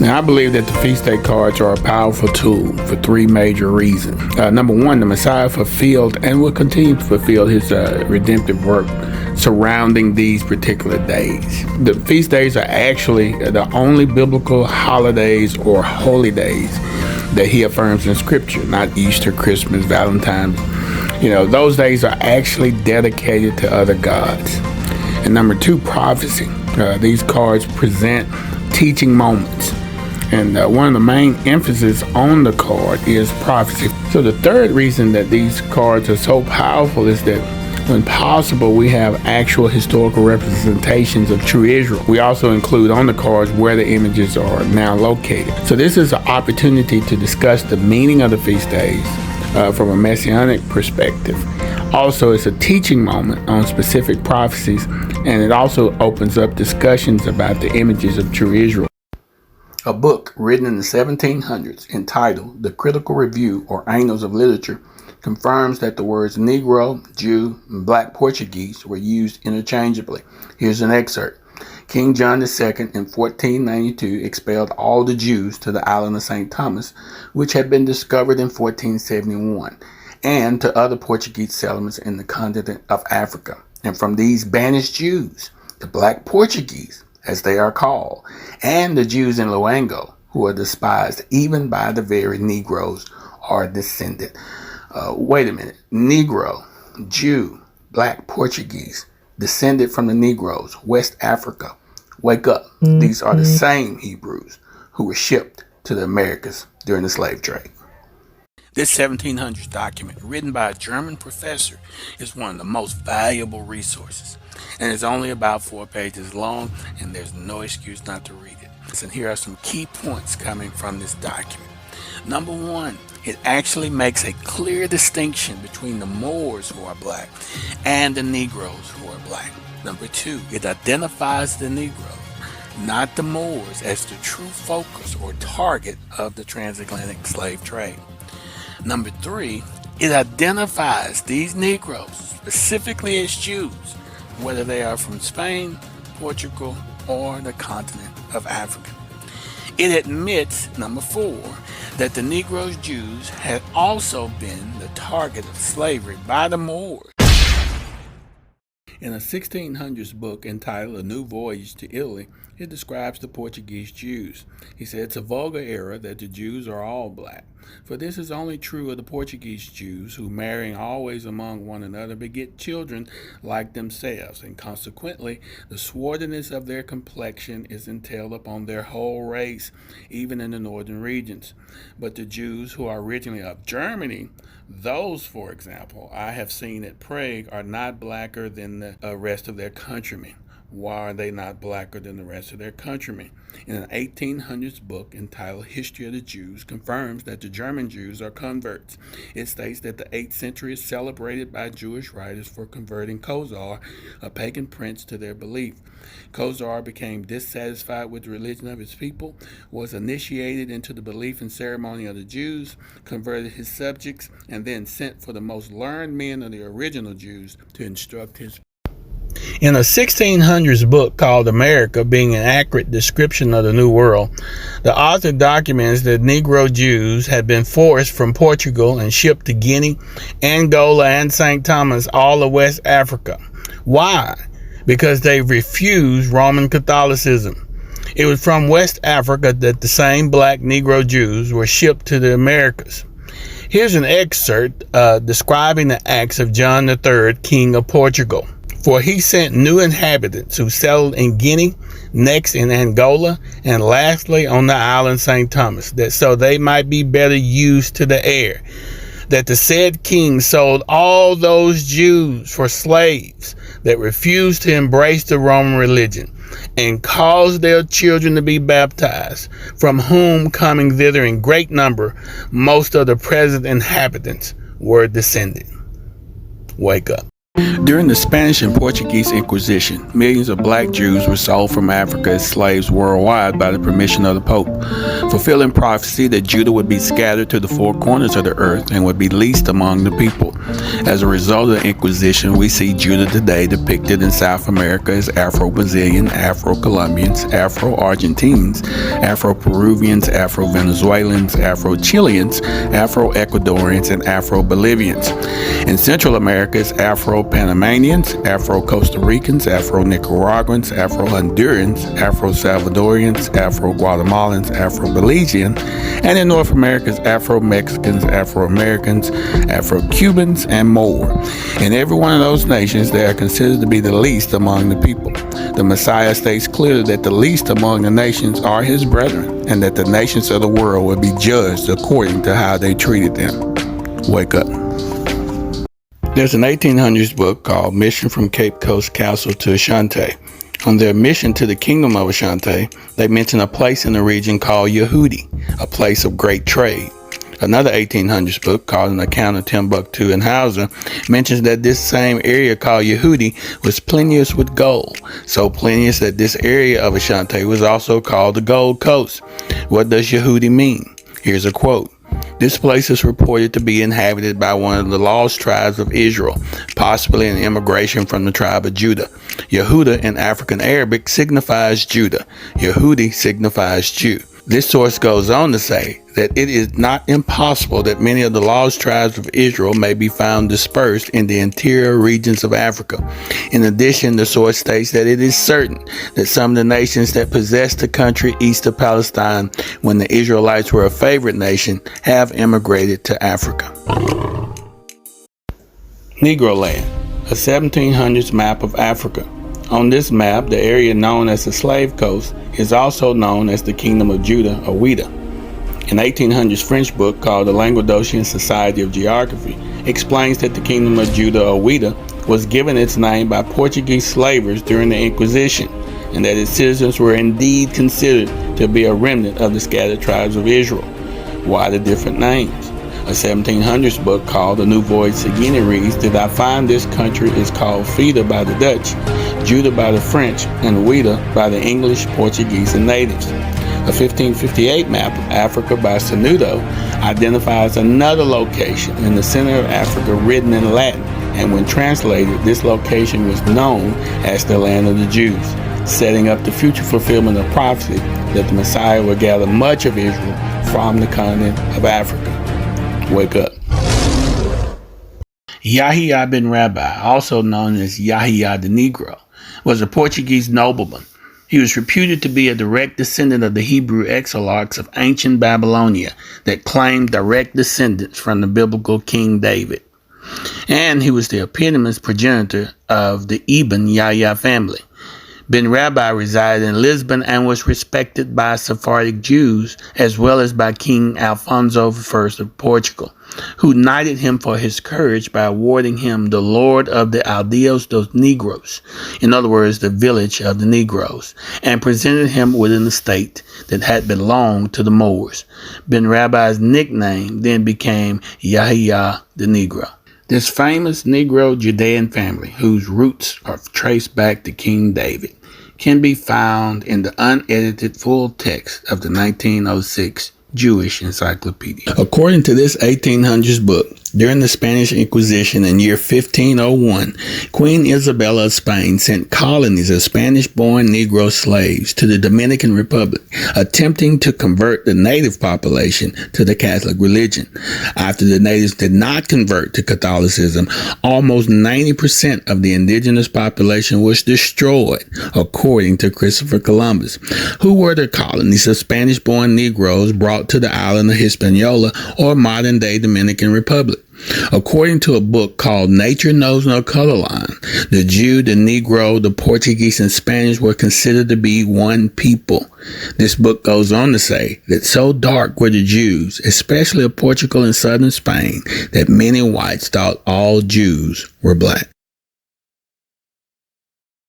Now, I believe that the feast day cards are a powerful tool for three major reasons. Number one, the Messiah fulfilled and will continue to fulfill his redemptive work surrounding these particular days. The feast days are actually the only biblical holidays or holy days that he affirms in Scripture, not Easter, Christmas, Valentine's. Those days are actually dedicated to other gods. And number two, prophecy. These cards present teaching moments. And one of the main emphasis on the card is prophecy. So the third reason that these cards are so powerful is that when possible, we have actual historical representations of true Israel. We also include on the cards where the images are now located. So this is an opportunity to discuss the meaning of the feast days from a messianic perspective. Also, it's a teaching moment on specific prophecies, and it also opens up discussions about the images of true Israel. A book written in the 1700s entitled The Critical Review or Annals of Literature confirms that the words Negro, Jew, and Black Portuguese were used interchangeably. Here's an excerpt. King John II in 1492 expelled all the Jews to the island of St. Thomas, which had been discovered in 1471, and to other Portuguese settlements in the continent of Africa. And from these banished Jews, the Black Portuguese, as they are called, and the Jews in Luango, who are despised even by the very Negroes, are descended. Wait a minute. Negro, Jew, Black Portuguese, descended from the Negroes, West Africa. Wake up. These are the same Hebrews who were shipped to the Americas during the slave trade. This 1700s document, written by a German professor, is one of the most valuable resources. And it's only about 4 pages long, and there's no excuse not to read it. And here are some key points coming from this document. Number one, it actually makes a clear distinction between the Moors, who are black, and the Negroes, who are black. Number two, it identifies the Negroes, not the Moors, as the true focus or target of the transatlantic slave trade. Number three, it identifies these Negroes specifically as Jews, whether they are from Spain, Portugal, or the continent of Africa. It admits, number four, that the Negro Jews had also been the target of slavery by the Moors. In a 1600s book entitled A New Voyage to Italy, it describes the Portuguese Jews. He said it's a vulgar error that the Jews are all black, for this is only true of the Portuguese Jews, who, marrying always among one another, beget children like themselves, and consequently the swarthiness of their complexion is entailed upon their whole race, even in the northern regions. But the Jews who are originally of Germany, those, for example, I have seen at Prague, are not blacker than the rest of their countrymen. Why are they not blacker than the rest of their countrymen? In an 1800s book entitled History of the Jews, confirms that the German Jews are converts. It states that the 8th century is celebrated by Jewish writers for converting Khosar, a pagan prince, to their belief. Khosar became dissatisfied with the religion of his people, was initiated into the belief and ceremony of the Jews, converted his subjects, and then sent for the most learned men of the original Jews to instruct his people. In a 1600s book called America, being an accurate description of the New World, the author documents that Negro Jews had been forced from Portugal and shipped to Guinea, Angola, and St. Thomas, all of West Africa. Why? Because they refused Roman Catholicism. It was from West Africa that the same black Negro Jews were shipped to the Americas. Here's an excerpt describing the acts of John III, King of Portugal. For he sent new inhabitants who settled in Guinea, next in Angola, and lastly on the island St. Thomas, that so they might be better used to the air. That the said king sold all those Jews for slaves that refused to embrace the Roman religion, and caused their children to be baptized, from whom coming thither in great number, most of the present inhabitants were descended. Wake up. During the Spanish and Portuguese Inquisition, millions of black Jews were sold from Africa as slaves worldwide by the permission of the Pope, fulfilling prophecy that Judah would be scattered to the four corners of the earth and would be least among the people. As a result of the Inquisition, we see Judah today depicted in South America as Afro-Brazilian, Afro-Colombians, Afro-Argentines, Afro-Peruvians, Afro-Venezuelans, Afro-Chileans, Afro-Ecuadorians, and Afro-Bolivians. In Central America, it's Afro-Panamanians, Afro-Costa Ricans, Afro-Nicaraguans, Afro-Hondurans, Afro-Salvadorians, Afro-Guatemalans, Afro-Belizean, and in North America, it's Afro-Mexicans, Afro-Americans, Afro-Cubans, and more. In every one of those nations, they are considered to be the least among the people. The Messiah states clearly that the least among the nations are his brethren, and that the nations of the world will be judged according to how they treated them. Wake up. There's an 1800s book called Mission from Cape Coast Castle to Ashanti. On their mission to the kingdom of Ashanti, they mention a place in the region called Yehudi, a place of great trade. Another 1800s book called An Account of Timbuktu and Hausa mentions that this same area called Yehudi was plenteous with gold, so plenteous that this area of Ashanti was also called the Gold Coast. What does Yehudi mean? Here's a quote. This place is reported to be inhabited by one of the lost tribes of Israel, possibly an immigration from the tribe of Judah. Yehuda in African Arabic signifies Judah. Yehudi signifies Jew. This source goes on to say that it is not impossible that many of the lost tribes of Israel may be found dispersed in the interior regions of Africa. In addition, the source states that it is certain that some of the nations that possessed the country east of Palestine when the Israelites were a favorite nation have immigrated to Africa. Negroland, a 1700s map of Africa. On this map, the area known as the Slave Coast is also known as the Kingdom of Judah, or Ouida. An 1800s French book called The Languedocian Society of Geography explains that the Kingdom of Judah, or Ouida, was given its name by Portuguese slavers during the Inquisition, and that its citizens were indeed considered to be a remnant of the scattered tribes of Israel. Why the different names? A 1700s book called The Nouveau Seguin reads that I find this country is called Fida by the Dutch, Judah by the French, and Ouida by the English, Portuguese, and natives. A 1558 map of Africa by Sanudo identifies another location in the center of Africa written in Latin, and when translated, this location was known as the land of the Jews, setting up the future fulfillment of prophecy that the Messiah would gather much of Israel from the continent of Africa. Wake up. Yahya bin Rabbi, also known as Yahya the Negro, was a Portuguese nobleman. He was reputed to be a direct descendant of the Hebrew exilarchs of ancient Babylonia that claimed direct descendants from the biblical King David. And he was the eponymous progenitor of the Ibn Yahya family. Bin Rabbi resided in Lisbon and was respected by Sephardic Jews as well as by King Alfonso I of Portugal, who knighted him for his courage by awarding him the Lord of the Aldeos dos Negros, in other words, the village of the Negroes, and presented him with an estate that had belonged to the Moors. Bin Rabbi's nickname then became Yahya the Negro. This famous Negro Judean family, whose roots are traced back to King David, can be found in the unedited full text of the 1906 Jewish Encyclopedia. According to this 1800s book, during the Spanish Inquisition in year 1501, Queen Isabella of Spain sent colonies of Spanish-born Negro slaves to the Dominican Republic, attempting to convert the native population to the Catholic religion. After the natives did not convert to Catholicism, almost 90% of the indigenous population was destroyed, according to Christopher Columbus. Who were the colonies of Spanish-born Negroes brought to the island of Hispaniola, or modern-day Dominican Republic? According to a book called Nature Knows No Color Line, the Jew, the Negro, the Portuguese, and Spanish were considered to be one people. This book goes on to say that so dark were the Jews, especially of Portugal and southern Spain, that many whites thought all Jews were black.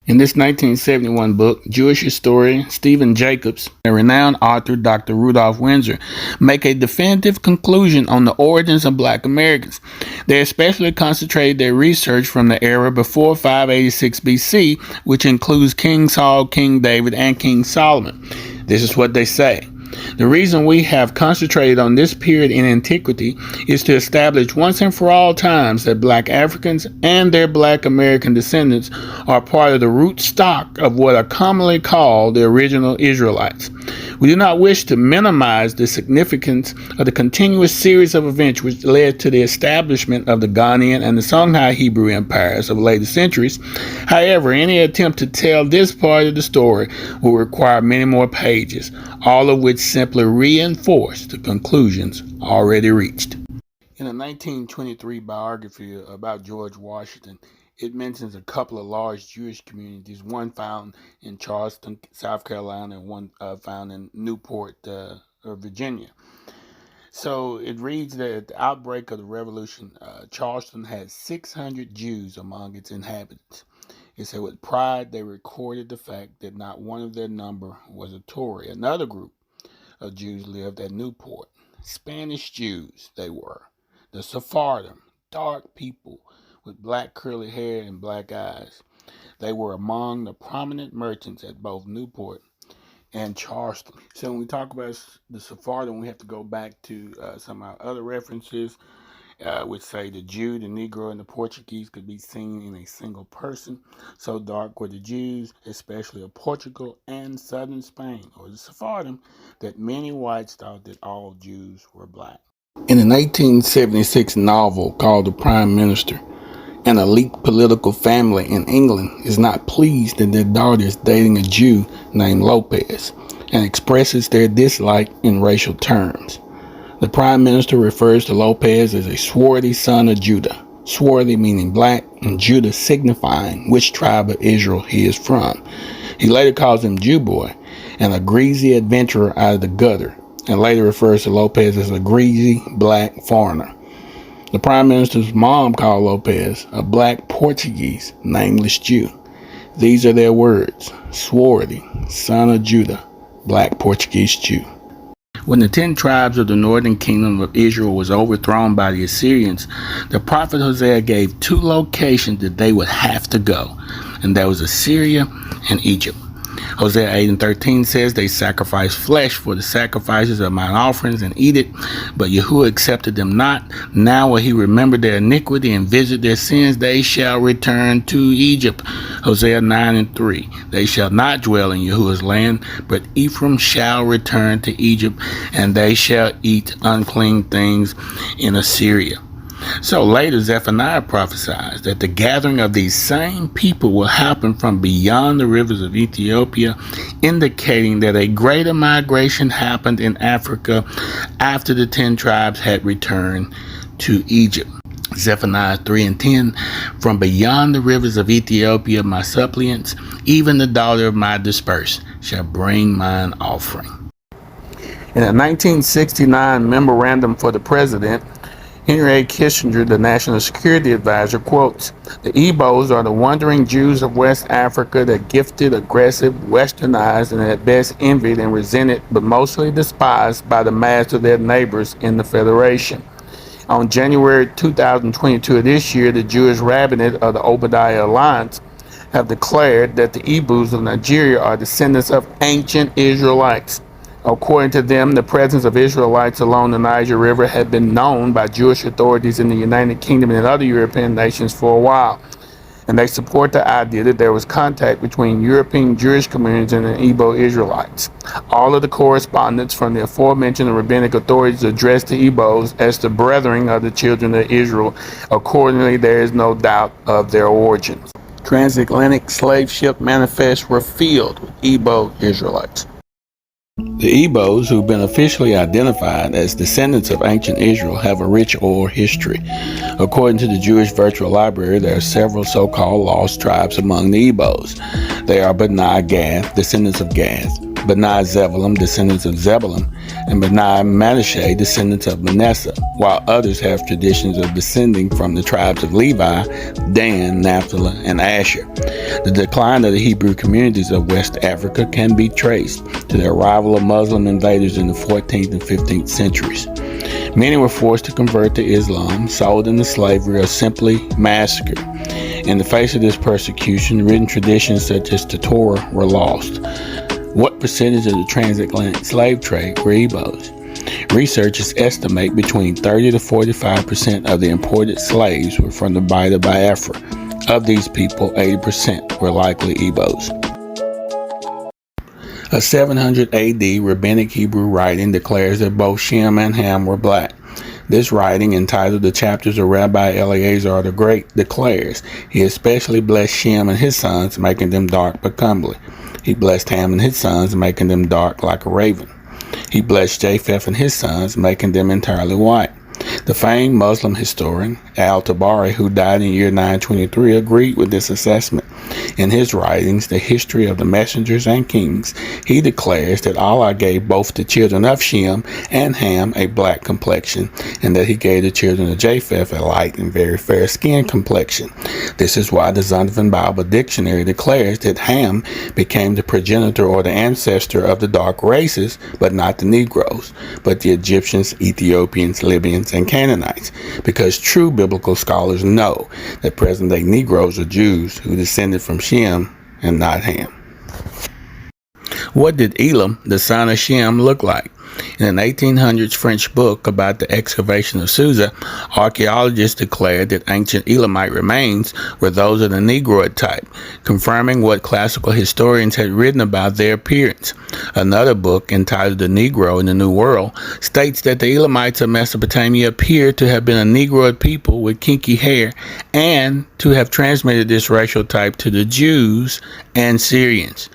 In this 1971 book, Jewish historian Stephen Jacobs and renowned author Dr. Rudolph Windsor make a definitive conclusion on the origins of Black Americans. They especially concentrated their research from the era before 586 BC, which includes King Saul, King David, and King Solomon. This is what they say. The reason we have concentrated on this period in antiquity is to establish once and for all times that Black Africans and their Black American descendants are part of the root stock of what are commonly called the original Israelites. We do not wish to minimize the significance of the continuous series of events which led to the establishment of the Ghanaian and the Songhai Hebrew empires of later centuries. However, any attempt to tell this part of the story will require many more pages, all of which simply reinforce the conclusions already reached. In a 1923 biography about George Washington, it mentions a couple of large Jewish communities, one found in Charleston, South Carolina, and one found in Newport, Virginia. So it reads that at the outbreak of the Revolution, Charleston had 600 Jews among its inhabitants. It said with pride they recorded the fact that not one of their number was a Tory. Another group of Jews lived at Newport. Spanish Jews they were. The Sephardim, dark people with black curly hair and black eyes. They were among the prominent merchants at both Newport and Charleston. So when we talk about the Sephardim, we have to go back to some of our other references, which say the Jew, the Negro, and the Portuguese could be seen in a single person. So dark were the Jews, especially of Portugal and southern Spain, or the Sephardim, that many whites thought that all Jews were black. In an 1876 novel called The Prime Minister, an elite political family in England is not pleased that their daughter is dating a Jew named Lopez and expresses their dislike in racial terms. The Prime Minister refers to Lopez as a swarthy son of Judah, swarthy meaning black, and Judah signifying which tribe of Israel he is from. He later calls him Jew boy and a greasy adventurer out of the gutter, and later refers to Lopez as a greasy black foreigner. The Prime Minister's mom called Lopez a black Portuguese, nameless Jew. These are their words: swarthy, son of Judah, black Portuguese Jew. When the 10 tribes of the northern kingdom of Israel was overthrown by the Assyrians, the prophet Hosea gave 2 locations that they would have to go, and that was Assyria and Egypt. Hosea 8:13 says they sacrificed flesh for the sacrifices of mine offerings and eat it, but Yahuwah accepted them not. Now will he remember their iniquity and visit their sins, they shall return to Egypt. Hosea 9:3. They shall not dwell in Yahuwah's land, but Ephraim shall return to Egypt, and they shall eat unclean things in Assyria. So later Zephaniah prophesies that the gathering of these same people will happen from beyond the rivers of Ethiopia, indicating that a greater migration happened in Africa after the 10 tribes had returned to Egypt. Zephaniah 3:10, from beyond the rivers of Ethiopia, my suppliants, even the daughter of my dispersed, shall bring mine offering. In a 1969 memorandum for the president, Henry A. Kissinger, the National Security Advisor, quotes, "The Igbos are the wandering Jews of West Africa, that gifted, aggressive, westernized, and at best envied and resented, but mostly despised by the mass of their neighbors in the Federation." On January 2022 of this year, the Jewish rabbinate of the Obadiah Alliance have declared that the Igbos of Nigeria are descendants of ancient Israelites. According to them, the presence of Israelites along the Niger River had been known by Jewish authorities in the United Kingdom and other European nations for a while, and they support the idea that there was contact between European Jewish communities and the Igbo Israelites. All of the correspondence from the aforementioned rabbinic authorities addressed the Igbos as the brethren of the children of Israel. Accordingly, there is no doubt of their origins. Transatlantic slave ship manifests were filled with Igbo Israelites. The Igbos, who've been officially identified as descendants of ancient Israel, have a rich oral history. According to the Jewish Virtual Library, there are several so-called lost tribes among the Igbos. They are B'nai Gath, descendants of Gath, B'nai Zebulun, descendants of Zebulun, and Bani Manasseh, descendants of Manasseh, while others have traditions of descending from the tribes of Levi, Dan, Naphtali, and Asher. The decline of the Hebrew communities of West Africa can be traced to the arrival of Muslim invaders in the 14th and 15th centuries. Many were forced to convert to Islam, sold into slavery, or simply massacred. In the face of this persecution, written traditions such as the Torah were lost. What percentage of the transatlantic slave trade were Igbos? Researchers estimate between 30 to 45% of the imported slaves were from the Bight of Biafra. Of these people, 80% were likely Igbos. A 700 AD rabbinic Hebrew writing declares that both Shem and Ham were black. This writing, entitled The Chapters of Rabbi Eleazar the Great, declares he especially blessed Shem and his sons, making them dark but comely. He blessed Ham and his sons, making them dark like a raven. He blessed Japheth and his sons, making them entirely white. The famed Muslim historian Al-Tabari, who died in the year 923, agreed with this assessment. In his writings, The History of the Messengers and Kings, he declares that Allah gave both the children of Shem and Ham a black complexion, and that he gave the children of Japheth a light and very fair skin complexion. This is why the Zondervan Bible Dictionary declares that Ham became the progenitor or the ancestor of the dark races, but not the Negroes, but the Egyptians, Ethiopians, Libyans, and Canaanites, because true biblical scholars know that present-day Negroes are Jews who descended from Shem and not Ham. What did Elam, the son of Shem, look like? In an 1800s French book about the excavation of Susa, archaeologists declared that ancient Elamite remains were those of the Negroid type, confirming what classical historians had written about their appearance. Another book, entitled The Negro in the New World, states that the Elamites of Mesopotamia appear to have been a Negroid people with kinky hair and to have transmitted this racial type to the Jews and Syrians.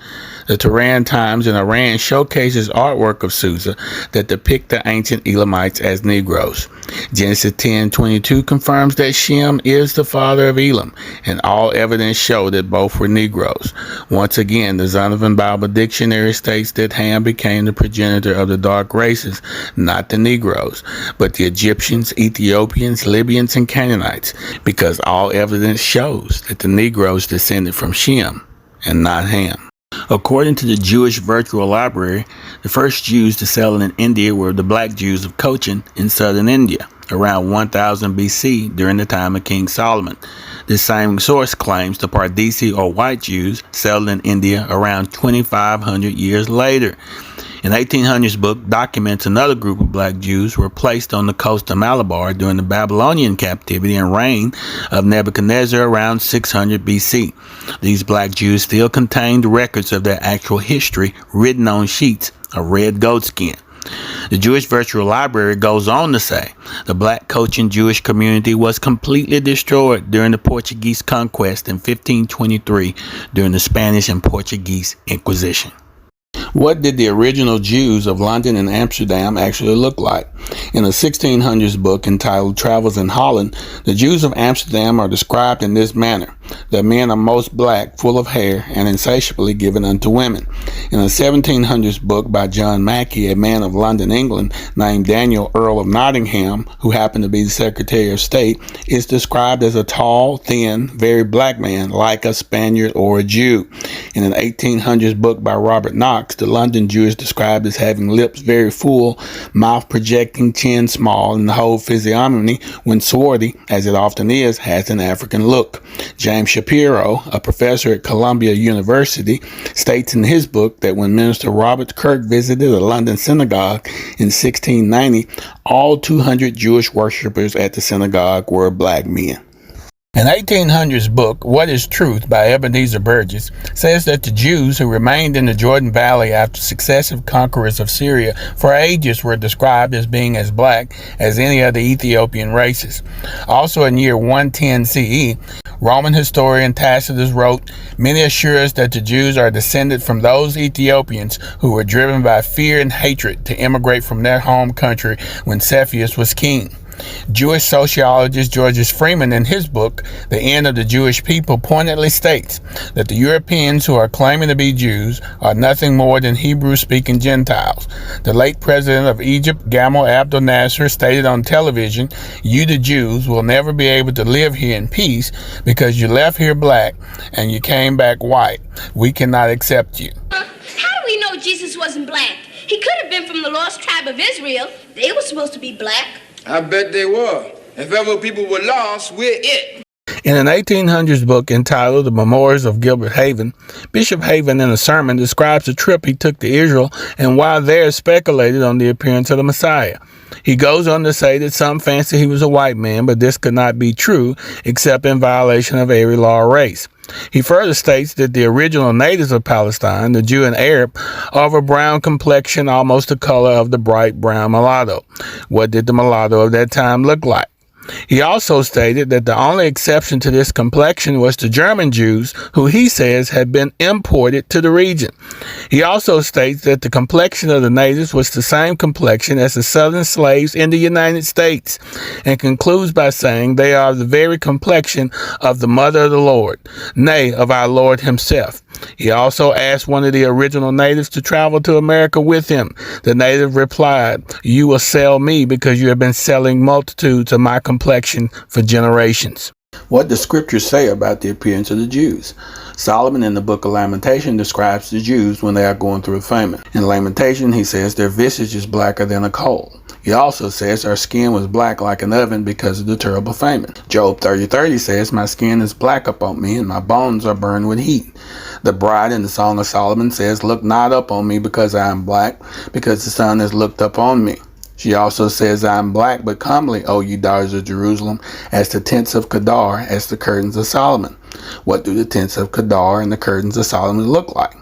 The Tehran Times in Iran showcases artwork of Susa that depict the ancient Elamites as Negroes. Genesis 10:22 confirms that Shem is the father of Elam, and all evidence show that both were Negroes. Once again, the Zondervan Bible Dictionary states that Ham became the progenitor of the dark races, not the Negroes, but the Egyptians, Ethiopians, Libyans, and Canaanites, because all evidence shows that the Negroes descended from Shem and not Ham. According to the Jewish Virtual Library, the first Jews to settle in India were the black Jews of Cochin in southern India, around 1000 BC during the time of King Solomon. This same source claims the Pardesi or white Jews settled in India around 2500 years later. An 1800s book documents another group of black Jews were placed on the coast of Malabar during the Babylonian captivity and reign of Nebuchadnezzar around 600 BC. These black Jews still contain the records of their actual history written on sheets of red goatskin. The Jewish Virtual Library goes on to say the black Cochin Jewish community was completely destroyed during the Portuguese conquest in 1523 during the Spanish and Portuguese Inquisition. What did the original Jews of London and Amsterdam actually look like? In a 1600s book entitled Travels in Holland, the Jews of Amsterdam are described in this manner. Their men are most black, full of hair, and insatiably given unto women. In a 1700s book by John Mackey, a man of London, England, named Daniel, Earl of Nottingham, who happened to be the Secretary of State, is described as a tall, thin, very black man, like a Spaniard or a Jew. In an 1800s book by Robert Knox, the London Jew is described as having lips very full, mouth projecting, chin small, and the whole physiognomy, when swarthy, as it often is, has an African look. James Shapiro, a professor at Columbia University, states in his book that when Minister Robert Kirk visited a London synagogue in 1690, all 200 Jewish worshippers at the synagogue were black men. An 1800s book, What is Truth, by Ebenezer Burgess, says that the Jews who remained in the Jordan Valley after successive conquerors of Syria for ages were described as being as black as any of the Ethiopian races. Also in year 110 CE, Roman historian Tacitus wrote, "Many assure us that the Jews are descended from those Ethiopians who were driven by fear and hatred to immigrate from their home country when Cepheus was king. Jewish sociologist George Freeman, in his book, The End of the Jewish People, pointedly states that the Europeans who are claiming to be Jews are nothing more than Hebrew-speaking Gentiles. The late president of Egypt, Gamal Abdel Nasser, stated on television, "You, the Jews, will never be able to live here in peace because you left here black and you came back white. We cannot accept you." How do we know Jesus wasn't black? He could have been from the lost tribe of Israel. They were supposed to be black. I bet they were. If ever people were lost, we're it. In an 1800s book entitled The Memoirs of Gilbert Haven, Bishop Haven in a sermon describes a trip he took to Israel and while there speculated on the appearance of the Messiah. He goes on to say that some fancy he was a white man, but this could not be true except in violation of every law or race. He further states that the original natives of Palestine, the Jew and Arab, are of a brown complexion, almost the color of the bright brown mulatto. What did the mulatto of that time look like? He also stated that the only exception to this complexion was the German Jews, who he says had been imported to the region. He also states that the complexion of the natives was the same complexion as the southern slaves in the United States, and concludes by saying they are the very complexion of the mother of the Lord, nay, of our Lord himself. He also asked one of the original natives to travel to America with him. The native replied, "You will sell me because you have been selling multitudes of my complexion for generations." What does Scripture say about the appearance of the Jews? Solomon in the book of Lamentation describes the Jews when they are going through a famine. In Lamentation, he says their visage is blacker than a coal. He also says our skin was black like an oven because of the terrible famine. Job 30:30 says, "My skin is black upon me, and my bones are burned with heat." The bride in the Song of Solomon says, "Look not up on me because I am black, because the sun has looked up on me." She also says, "I am black but comely, O you daughters of Jerusalem, as the tents of Kedar, as the curtains of Solomon." What do the tents of Kedar and the curtains of Solomon look like?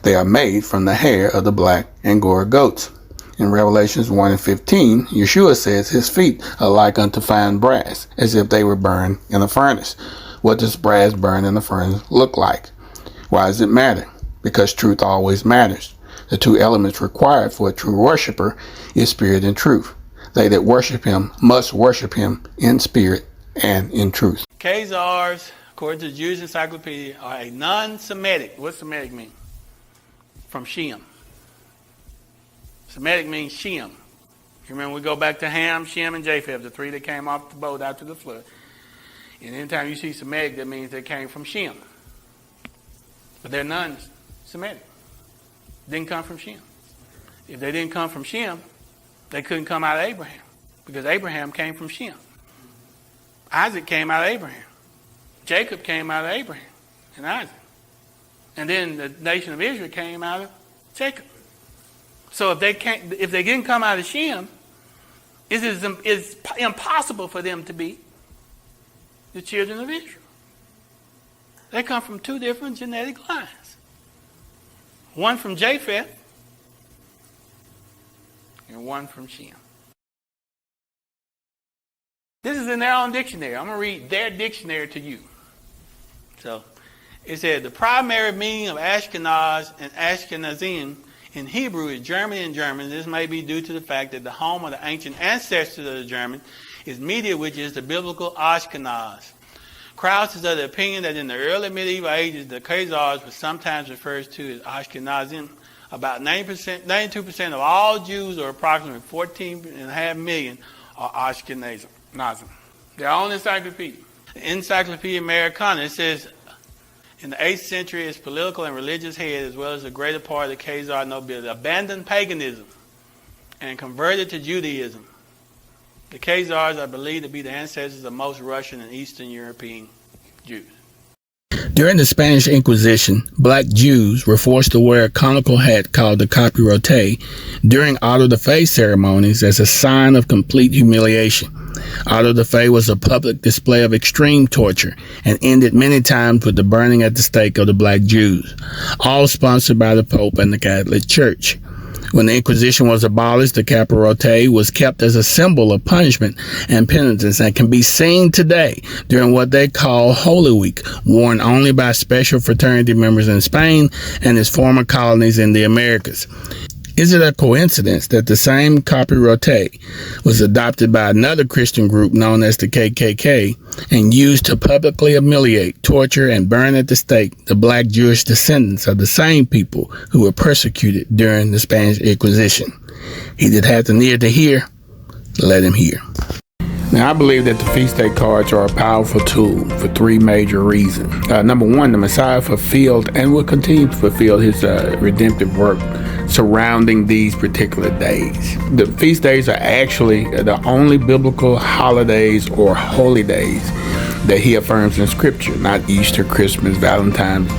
They are made from the hair of the black Angora goats. In Revelations 1:15, Yeshua says his feet are like unto fine brass, as if they were burned in a furnace. What does brass burned in a furnace look like? Why does it matter? Because truth always matters. The two elements required for a true worshiper is spirit and truth. They that worship him must worship him in spirit and in truth. Khazars, according to the Jewish Encyclopedia, are a non-Semitic. What does Semitic mean? From Shem. Semitic means Shem. You remember we go back to Ham, Shem, and Japheth, the three that came off the boat after the flood. And anytime you see Semitic, that means they came from Shem. But they're non-Semitic. Didn't come from Shem. If they didn't come from Shem, they couldn't come out of Abraham, because Abraham came from Shem. Isaac came out of Abraham. Jacob came out of Abraham and Isaac. And then the nation of Israel came out of Jacob. So if they didn't come out of Shem, it's impossible for them to be the children of Israel. They come from two different genetic lines. One from Japheth and one from Shem. This is in their own dictionary. I'm going to read their dictionary to you. So it said the primary meaning of Ashkenaz and Ashkenazim in Hebrew is Germany and German. This may be due to the fact that the home of the ancient ancestors of the German is Media, which is the biblical Ashkenaz. Krauss is of the opinion that in the early medieval ages, the Khazars was sometimes referred to as Ashkenazim. About 92% of all Jews, or approximately 14.5 million, are Ashkenazim. Their own encyclopedia. The Encyclopedia Americana, it says, in the 8th century, its political and religious head, as well as the greater part of the Khazar nobility, abandoned paganism and converted to Judaism. The Khazars are believed to be the ancestors of most Russian and Eastern European Jews. During the Spanish Inquisition, black Jews were forced to wear a conical hat called the capirote during auto de fe ceremonies as a sign of complete humiliation. Auto de fe was a public display of extreme torture and ended many times with the burning at the stake of the black Jews, all sponsored by the Pope and the Catholic Church. When the Inquisition was abolished, the capirote was kept as a symbol of punishment and penitence and can be seen today during what they call Holy Week, worn only by special fraternity members in Spain and its former colonies in the Americas. Is it a coincidence that the same copyright was adopted by another Christian group known as the KKK and used to publicly humiliate, torture, and burn at the stake the black Jewish descendants of the same people who were persecuted during the Spanish Inquisition? He that hath an ear to hear, let him hear. Now, I believe that the feast day cards are a powerful tool for three major reasons. Number one, the Messiah fulfilled and will continue to fulfill his redemptive work surrounding these particular days. The feast days are actually the only biblical holidays or holy days that he affirms in Scripture, not Easter, Christmas, Valentine's.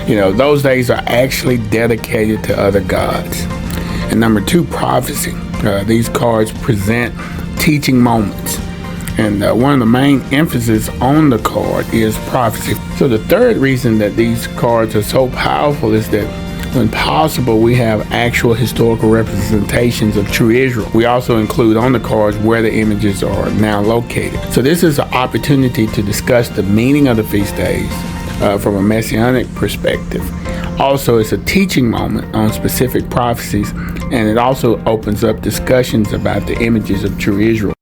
Those days are actually dedicated to other gods. And number two, prophecy. These cards present teaching moments. And one of the main emphasis on the card is prophecy. So the third reason that these cards are so powerful is that when possible, we have actual historical representations of true Israel. We also include on the cards where the images are now located. So this is an opportunity to discuss the meaning of the feast days from a messianic perspective. Also, it's a teaching moment on specific prophecies, and it also opens up discussions about the images of true Israel.